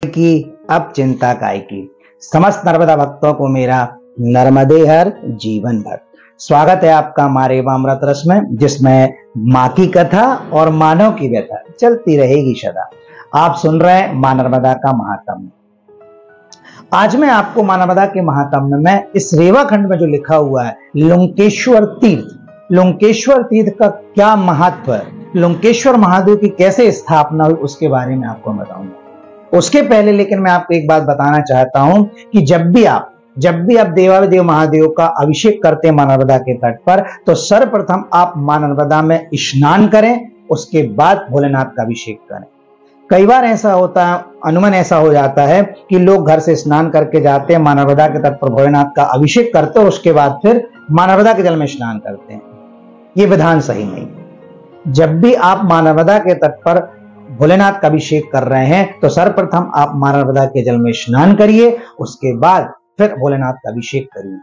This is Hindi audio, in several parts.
की अब चिंता काय की। समस्त नर्मदा भक्तों को मेरा नर्मदे हर जीवन भर स्वागत है आपका हमारे अमृत रस में, जिसमें माँ की कथा और मानव की व्यथा चलती रहेगी सदा। आप सुन रहे हैं माँ नर्मदा का महात्म्य। आज मैं आपको माँ नर्मदा के महात्म्य में इस रेवा खंड में जो लिखा हुआ है लुंकेश्वर तीर्थ, लुंकेश्वर तीर्थ का क्या महत्व है, लुंकेश्वर महादेव की कैसे स्थापना हुई, उसके बारे में आपको बताऊंगा। उसके पहले लेकिन मैं आपको एक बात बताना चाहता हूं कि जब भी आप देवादिदेव महादेव का अभिषेक करते हैं माँ नर्मदा के तट पर, तो सर्वप्रथम आप माँ नर्मदा में स्नान करें, उसके बाद भोलेनाथ का अभिषेक करें। कई बार ऐसा होता है, अनुमान ऐसा हो जाता है कि लोग घर से स्नान करके जाते हैं, माँ नर्मदा के तट पर भोलेनाथ का अभिषेक करते हैं और उसके बाद फिर माँ नर्मदा के जल में स्नान करते हैं। ये विधान सही नहीं। जब भी आप माँ नर्मदा के तट पर भोलेनाथ का अभिषेक कर रहे हैं तो सर्वप्रथम आप माँ नर्मदा के जल में स्नान करिए, उसके बाद फिर भोलेनाथ का अभिषेक करिए।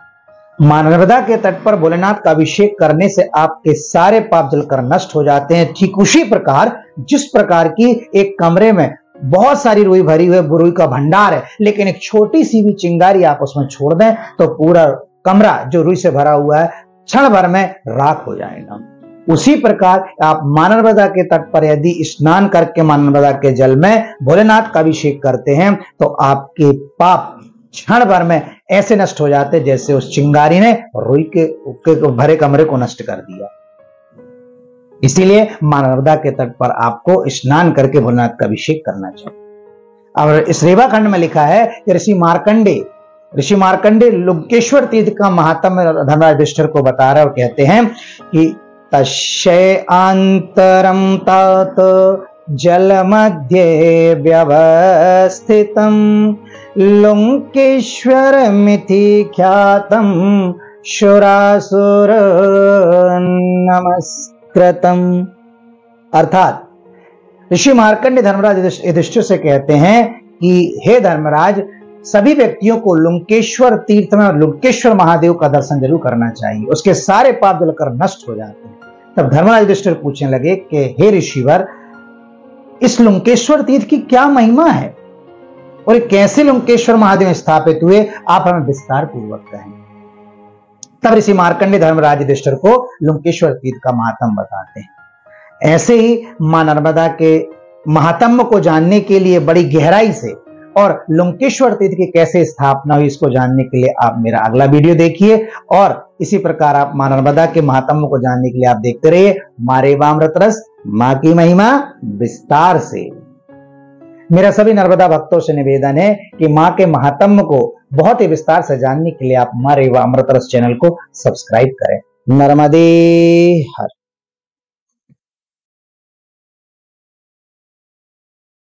माँ नर्मदा के तट पर भोलेनाथ का अभिषेक करने से आपके सारे पाप जलकर नष्ट हो जाते हैं। ठीक उसी प्रकार जिस प्रकार की एक कमरे में बहुत सारी रुई भरी हुई रुई का भंडार है, लेकिन एक छोटी सी भी चिंगारी आप उसमें छोड़ दें तो पूरा कमरा जो रुई से भरा हुआ है क्षण भर में राख हो जाएगा। उसी प्रकार आप माँ नर्मदा के तट पर यदि स्नान करके माँ नर्मदा के जल में भोलेनाथ का अभिषेक करते हैं तो आपके पाप क्षण भर में ऐसे नष्ट हो जाते जैसे उस चिंगारी ने रुई के भरे कमरे को नष्ट कर दिया। इसीलिए माँ नर्मदा के तट पर आपको स्नान करके भोलेनाथ का अभिषेक करना चाहिए। और इस रेवा खंड में लिखा है कि ऋषि मार्कंडे लुंकेश्वर तीर्थ का महात्म्य धर्मराज युधिष्ठिर को बता रहे और कहते हैं कि तस्यै आंतरम तात जल मध्य व्यवस्थितम लुंकेश्वर मिथि ख्यातम शुरासुर नमस्कृतम। अर्थात ऋषि मार्कंडे धर्मराज युधिष्ठिर से कहते हैं कि हे धर्मराज, सभी व्यक्तियों को लुंकेश्वर तीर्थ में और लुंकेश्वर महादेव का दर्शन जरूर करना चाहिए, उसके सारे पाप जलकर नष्ट हो जाते हैं। तब धर्मराज युधिष्ठिर पूछने लगे कि हे ऋषिवर, इस लुंकेश्वर तीर्थ की क्या महिमा है और कैसे लुंकेश्वर महादेव स्थापित हुए, आप हमें विस्तार पूर्वक कहें। तब ऋषि मार्कंडे धर्मराज युधिष्ठिर को लुंकेश्वर तीर्थ का महात्म्य बताते हैं। ऐसे ही मां नर्मदा के महात्म्य को जानने के लिए बड़ी गहराई से और लुंकेश्वर तीर्थ की कैसे स्थापना हुई इसको जानने के लिए आप मेरा अगला वीडियो देखिए, और इसी प्रकार आप मां नर्मदा के महात्म्य को जानने के लिए आप देखते रहिए मां रेवा अमृत रस, मां की महिमा विस्तार से। मेरा सभी नर्मदा भक्तों से निवेदन है कि मां के महात्म्य को बहुत ही विस्तार से जानने के लिए आप मां रेवा अमृत रस चैनल को सब्सक्राइब करें। नर्मदे हर।